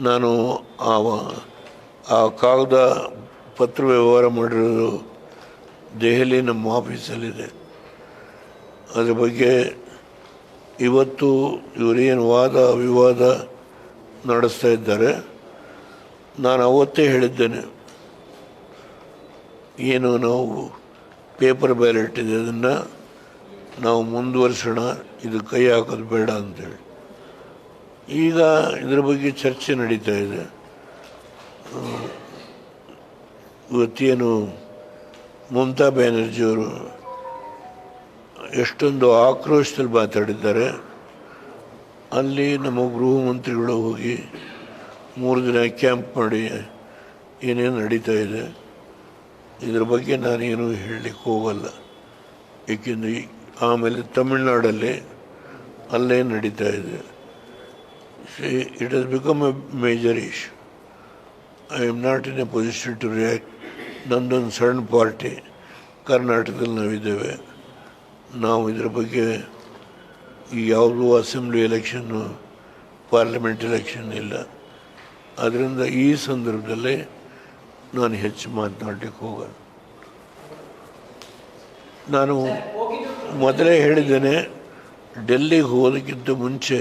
ನಾನು ಆ ಕಾಗದ ಪತ್ರ ವ್ಯವಹಾರ ಮಾಡಿರೋದು ದೆಹಲಿ ನಮ್ಮ ಆಫೀಸಲ್ಲಿದೆ. ಅದ್ರ ಬಗ್ಗೆ ಇವತ್ತು ಇವರೇನು ವಾದ ವಿವಾದ ನಡೆಸ್ತಾ ಇದ್ದಾರೆ. ನಾನು ಅವತ್ತೇ ಹೇಳಿದ್ದೇನೆ, ಏನು ನಾವು ಪೇಪರ್ ಬ್ಯಾಲೆಟ್ ಇದೆ, ಅದನ್ನು ನಾವು ಮುಂದುವರಿಸೋಣ, ಇದು ಕೈ ಹಾಕೋದು ಬೇಡ ಅಂತೇಳಿ. ಈಗ ಇದರ ಬಗ್ಗೆ ಚರ್ಚೆ ನಡೀತಾ ಇದೆ. ಇವತ್ತೇನು ಮಮತಾ ಬ್ಯಾನರ್ಜಿಯವರು ಎಷ್ಟೊಂದು ಆಕ್ರೋಶದಲ್ಲಿ ಮಾತಾಡಿದ್ದಾರೆ. ಅಲ್ಲಿ ನಮ್ಮ ಗೃಹ ಮಂತ್ರಿಗಳು ಹೋಗಿ 3 ದಿನ ಕ್ಯಾಂಪ್ ಮಾಡಿ ಏನೇನು ನಡೀತಾ ಇದೆ, ಇದರ ಬಗ್ಗೆ ನಾನೇನು ಹೇಳಲಿಕ್ಕೆ ಹೋಗಲ್ಲ. ಏಕೆಂದರೆ ಆಮೇಲೆ ತಮಿಳ್ನಾಡಲ್ಲಿ ಅಲ್ಲೇ ನಡೀತಾ ಇದೆ. It has become a major issue. I am not in a position to react. ನಮ್ಮದೊಂದು ಸಣ್ಣ ಪಾರ್ಟಿ ಕರ್ನಾಟಕದಲ್ಲಿ ನಾವಿದ್ದೇವೆ. ನಾವು ಇದರ ಬಗ್ಗೆ ಯಾವುದೂ ಅಸೆಂಬ್ಲಿ ಎಲೆಕ್ಷನ್ನು, ಪಾರ್ಲಿಮೆಂಟ್ ಎಲೆಕ್ಷನ್ ಇಲ್ಲ. ಆದ್ದರಿಂದ ಈ ಸಂದರ್ಭದಲ್ಲಿ ನಾನು ಹೆಚ್ಚು ಮಾತನಾಡಲಿಕ್ಕೆ ಹೋಗಲ್ಲ. ನಾನು ಮೊದಲೇ ಹೇಳಿದ್ದೇನೆ, ಡೆಲ್ಲಿಗೆ ಹೋಗೋದಕ್ಕಿಂತ ಮುಂಚೆ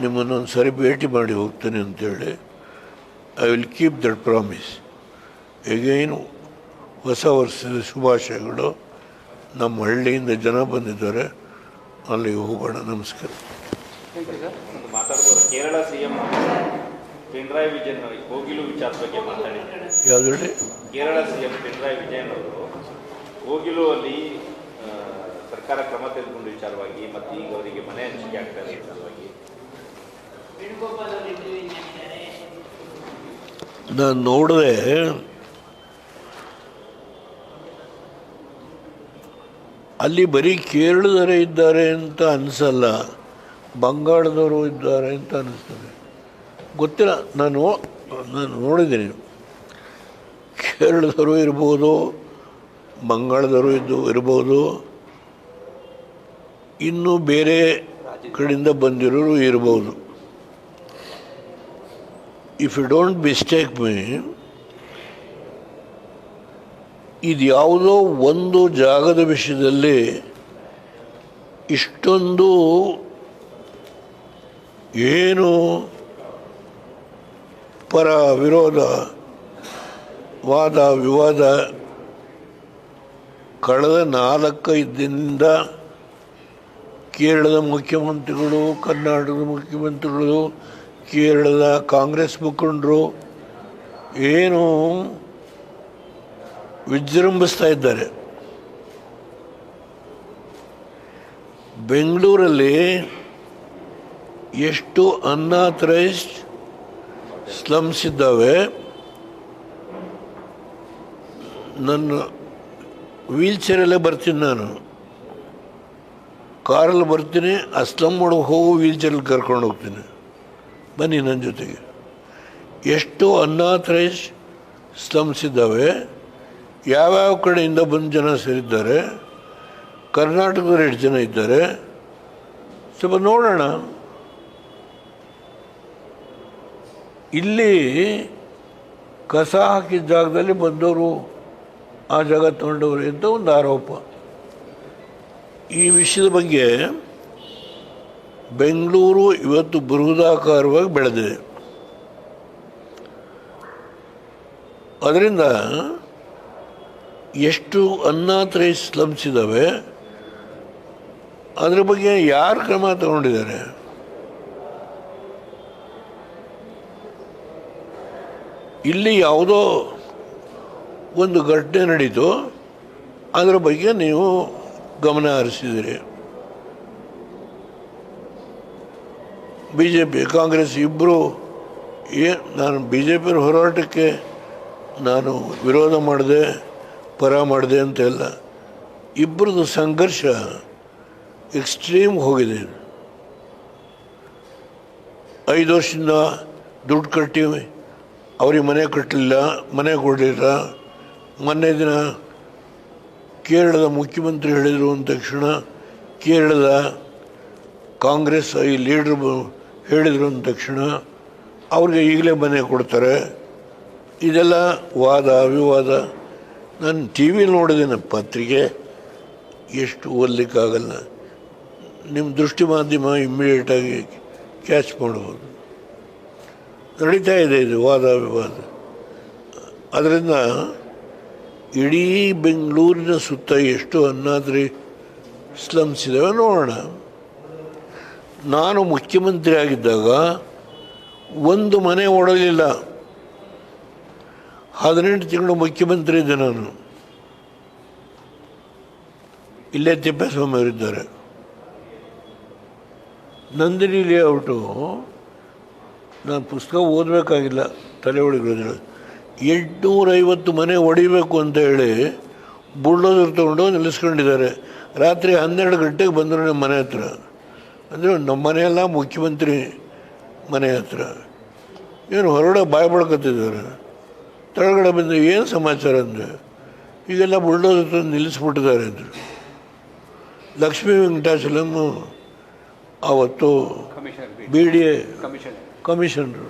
ನಿಮ್ಮನ್ನೊಂದು ಸರಿ ಭೇಟಿ ಮಾಡಿ ಹೋಗ್ತೇನೆ ಅಂತೇಳಿ. I will keep that promise. Again ಹೊಸ ವರ್ಷದ ಶುಭಾಶಯಗಳು. ನಮ್ಮ ಹಳ್ಳಿಯಿಂದ ಜನ ಬಂದಿದ್ದಾರೆ, ಅಲ್ಲಿಗೆ ಹೋಗೋಣ. ನಮಸ್ಕಾರ. ಒಂದು ಮಾತಾಡ್ಬೋದು. ಕೇರಳ CM ಪಿಣರಾಯಿ ವಿಜಯನ್ ಕೋಗಿಲು ವಿಚಾರದ ಬಗ್ಗೆ ಮಾತಾಡಿದ್ದಾರೆ. ಯಾವುದು? ಕೇರಳ CM ಪಿಣರಾಯಿ ವಿಜಯನ್ ಅವರು ಕೋಗಿಲು ಅಲ್ಲಿ ಸರ್ಕಾರ ಕ್ರಮ ತೆಗೆದುಕೊಂಡ ವಿಚಾರವಾಗಿ ಮತ್ತು ಈಗ ಅವರಿಗೆ ಮನೆ ಹಂಚಿಕೆ ಆಗ್ತಾ ಇದೆ ವಿಚಾರವಾಗಿ ನಾನು ನೋಡಿದೆ. ಅಲ್ಲಿ ಬರೀ ಕೇರಳದವರೇ ಇದ್ದಾರೆ ಅಂತ ಅನಿಸಲ್ಲ, ಬಂಗಾಳದವರು ಇದ್ದಾರೆ ಅಂತ ಅನಿಸ್ತದೆ. ಗೊತ್ತಿಲ್ಲ, ನಾನು ನೋಡಿದ್ದೀನಿ. ಕೇರಳದವರು ಇರ್ಬೋದು, ಬಂಗಾಳದವರು ಇರ್ಬೋದು, ಇನ್ನೂ ಬೇರೆ ಕಡೆಯಿಂದ ಬಂದಿರೋರು ಇರ್ಬೋದು. If you don't mistake me, ಇದು ಯಾವುದೋ ಒಂದು ಜಾಗದ ವಿಷಯದಲ್ಲಿ ಇಷ್ಟೊಂದು ಏನು ಪರ ವಿರೋಧ ವಾದ ವಿವಾದ ಕಳೆದ 4-5 ದಿನದಿಂದ ಕೇರಳದ ಮುಖ್ಯಮಂತ್ರಿಗಳು, ಕರ್ನಾಟಕದ ಮುಖ್ಯಮಂತ್ರಿಗಳು, ಕೇರಳದ ಕಾಂಗ್ರೆಸ್ ಮುಖಂಡರು ಏನು ವಿಜೃಂಭಿಸ್ತಾ ಇದ್ದಾರೆ. ಬೆಂಗಳೂರಲ್ಲಿ ಎಷ್ಟು ಅನ್ಆಥರೈಸ್ಡ್ ಸ್ಲಮ್ಸ್ ಇದ್ದಾವೆ. ನನ್ನ ವೀಲ್ ಚೇರಲ್ಲೇ ಬರ್ತೀನಿ, ನಾನು ಕಾರಲ್ಲಿ ಬರ್ತೀನಿ, ಆ ಸ್ಲಮ್ ಒಳಗೆ ಹೋಗೋ ವೀಲ್ ಚೇರಲ್ಲಿ ಕರ್ಕೊಂಡು ಹೋಗ್ತೀನಿ, ಬನ್ನಿ ನನ್ನ ಜೊತೆಗೆ. ಎಷ್ಟು ಅನ್ಆಥರೈಸ್ಡ್ ಸ್ಲಮ್ಸ್ ಇದ್ದಾವೆ, ಯಾವ್ಯಾವ ಕಡೆಯಿಂದ ಬಂದು ಜನ ಸೇರಿದ್ದಾರೆ, ಕರ್ನಾಟಕದಲ್ಲಿ ಎಷ್ಟು ಜನ ಇದ್ದಾರೆ ಸ್ವಲ್ಪ ನೋಡೋಣ. ಇಲ್ಲಿ ಕಸ ಹಾಕಿದ ಜಾಗದಲ್ಲಿ ಬಂದವರು ಆ ಜಾಗ ತಗೊಂಡವರು ಅಂತ ಒಂದು ಆರೋಪ. ಈ ವಿಷಯದ ಬಗ್ಗೆ ಬೆಂಗಳೂರು ಇವತ್ತು ಬೃಹದಾಕಾರವಾಗಿ ಬೆಳೆದಿದೆ. ಅದರಿಂದ ಎಷ್ಟು ಅನ್ಆಥರೈಸ್ಡ್ ಸ್ಲಮ್ಸ್ ಇದ್ದಾವೆ, ಅದ್ರ ಬಗ್ಗೆ ಯಾರು ಕ್ರಮ ತಗೊಂಡಿದ್ದಾರೆ? ಇಲ್ಲಿ ಯಾವುದೋ ಒಂದು ಘಟನೆ ನಡೀತು, ಅದರ ಬಗ್ಗೆ ನೀವು ಗಮನ ಹರಿಸಿದಿರಿ. BJP ಕಾಂಗ್ರೆಸ್ ಇಬ್ಬರು ನಾನು BJP ಹೋರಾಟಕ್ಕೆ ನಾನು ವಿರೋಧ ಮಾಡಿದೆ, ಪರ ಮಾಡಿದೆ ಅಂತೆಲ್ಲ, ಇಬ್ಬರದು ಸಂಘರ್ಷ ಎಕ್ಸ್ಟ್ರೀಮ್ ಹೋಗಿದೆ. 5 ವರ್ಷದಿಂದ ದುಡ್ಡು ಕಟ್ಟಿ ಅವ್ರಿಗೆ ಮನೆ ಕಟ್ಟಲಿಲ್ಲ, ಮನೆ ಕೊಡಲಿಲ್ಲ. ಮೊನ್ನೆ ದಿನ ಕೇರಳದ ಮುಖ್ಯಮಂತ್ರಿ ಹೇಳಿದರು ಅಂದ ತಕ್ಷಣ ಕೇರಳದ ಕಾಂಗ್ರೆಸ್ ಈ ಲೀಡ್ರು ಹೇಳಿದರು ಅಂದ ತಕ್ಷಣ ಅವ್ರಿಗೆ ಈಗಲೇ ಮನೆ ಕೊಡ್ತಾರೆ. ಇದೆಲ್ಲ ವಾದ ವಿವಾದ. ನಾನು ಟಿ ವಿಲಿ ನೋಡಿದ್ದೇನೆ, ಪತ್ರಿಕೆ ಎಷ್ಟು ಓದಲಿಕ್ಕಾಗಲ್ಲ. ನಿಮ್ಮ ದೃಷ್ಟಿ ಮಾಧ್ಯಮ ಇಮ್ಮಿಡಿಯೇಟಾಗಿ ಕ್ಯಾಚ್ ಮಾಡ್ಬೋದು. ನಡೀತಾ ಇದೆ ಇದು ವಾದ ವಿವಾದ. ಅದರಿಂದ ಇಡೀ ಬೆಂಗಳೂರಿನ ಸುತ್ತ ಎಷ್ಟು ಅನ್ನಾದ್ರಿ ಸ್ಲಮ್ಸ್ ಇದ್ದಾವೆ ನೋಡೋಣ. ನಾನು ಮುಖ್ಯಮಂತ್ರಿ ಆಗಿದ್ದಾಗ ಒಂದು ಮನೆ ಓಡಲಿಲ್ಲ. 18 ತಿಂಗಳು ಮುಖ್ಯಮಂತ್ರಿ ಇದ್ದೆ ನಾನು. ಇಲ್ಲೇ ತಿಪ್ಪೇಸ್ವಾಮಿ ಅವರಿದ್ದಾರೆ. ನಂದಿನಿ ಲೇಔಟು ನಾನು ಪುಸ್ತಕ ಓದಬೇಕಾಗಿಲ್ಲ, ತಲೆ ಒಳಗಿರೋದಿಲ್ಲ. 850 ಮನೆ ಹೊಡಿಬೇಕು ಅಂತ ಹೇಳಿ ಬುಲ್ಡೋಸರ್ ತೊಗೊಂಡು ನಿಲ್ಲಿಸ್ಕೊಂಡಿದ್ದಾರೆ. ರಾತ್ರಿ 12 ಗಂಟೆಗೆ ಬಂದರು ನಮ್ಮ ಮನೆ ಹತ್ರ. ಅಂದರೆ ನಮ್ಮ ಮನೆಯೆಲ್ಲ ಮುಖ್ಯಮಂತ್ರಿ ಮನೆ ಹತ್ರ. ಏನು ಹೊರಗಡೆ ಬಾಯಿ ಬಳ್ಕೊತಿದ್ದಾರೆ. ಕೆಳಗಡೆ ಬಂದು ಏನು ಸಮಾಚಾರ ಅಂದರೆ, ಈಗೆಲ್ಲ ಬುಲ್ಡೋಸರ್ ನಿಲ್ಲಿಸ್ಬಿಟ್ಟಿದ್ದಾರೆ ಅಂದರು. ಲಕ್ಷ್ಮೀ ವೆಂಕಟಾಚಲಂ ಆವತ್ತು BDA ಕಮಿಷನರು.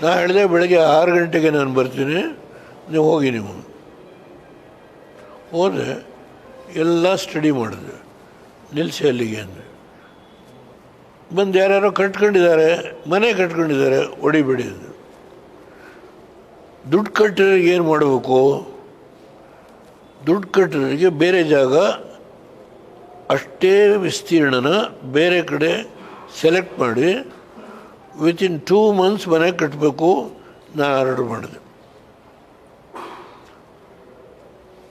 ನಾನು ಹೇಳಿದೆ ಬೆಳಗ್ಗೆ 6 ಗಂಟೆಗೆ ನಾನು ಬರ್ತೀನಿ, ನೀವು ಹೋಗಿ. ನೀವು ಹೋದೆ, ಎಲ್ಲ ಸ್ಟಡಿ ಮಾಡಿದೆ, ನಿಲ್ಲಿಸಿ ಅಲ್ಲಿಗೆ ಅಂದರೆ. ಬಂದು ಯಾರ್ಯಾರೋ ಕಟ್ಕೊಂಡಿದ್ದಾರೆ, ಮನೆ ಕಟ್ಕೊಂಡಿದ್ದಾರೆ, ಹೊಡಿಬೇಡಿ ಅಂದರು. ದುಡ್ಡು ಕಟ್ಟೋರಿಗೆ ಏನು ಮಾಡಬೇಕು? ದುಡ್ಡು ಕಟ್ಟೋರಿಗೆ ಬೇರೆ ಜಾಗ ಅಷ್ಟೇ ವಿಸ್ತೀರ್ಣನ ಬೇರೆ ಕಡೆ ಸೆಲೆಕ್ಟ್ ಮಾಡಿ ವಿತಿನ್ 2 months ಮನೆ ಕಟ್ಟಬೇಕು ನಾನು ಆರ್ಡರ್ ಮಾಡಿದೆ.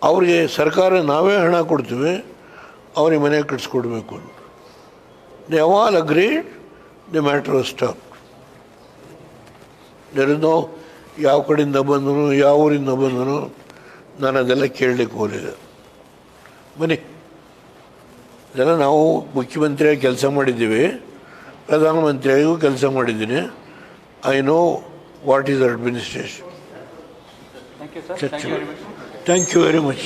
ಅವ್ರಿಗೆ ಸರ್ಕಾರ ನಾವೇ ಹಣ ಕೊಡ್ತೀವಿ, ಅವ್ರಿಗೆ ಮನೆ ಕಟ್ಸ್ಕೊಡ್ಬೇಕು ಅಂತ. They all agreed, the matter was stop. ಯಾರನ್ನೋ ಯಾವ ಕಡೆಯಿಂದ ಬಂದನು, ಯಾವ ಊರಿಂದ ಬಂದನು, ನಾನು ಅದೆಲ್ಲ ಕೇಳಲಿಕ್ಕೆ ಹೋಗಲಿಲ್ಲ. ಬನ್ನಿ, ಇದೆಲ್ಲ ನಾವು ಮುಖ್ಯಮಂತ್ರಿಯಾಗಿ ಕೆಲಸ ಮಾಡಿದ್ದೀವಿ, ಪ್ರಧಾನಮಂತ್ರಿಯಾಗಿಯೂ ಕೆಲಸ ಮಾಡಿದ್ದೀನಿ. I know what is administration. Thank you, sir. Thank you very much. Thank you very much.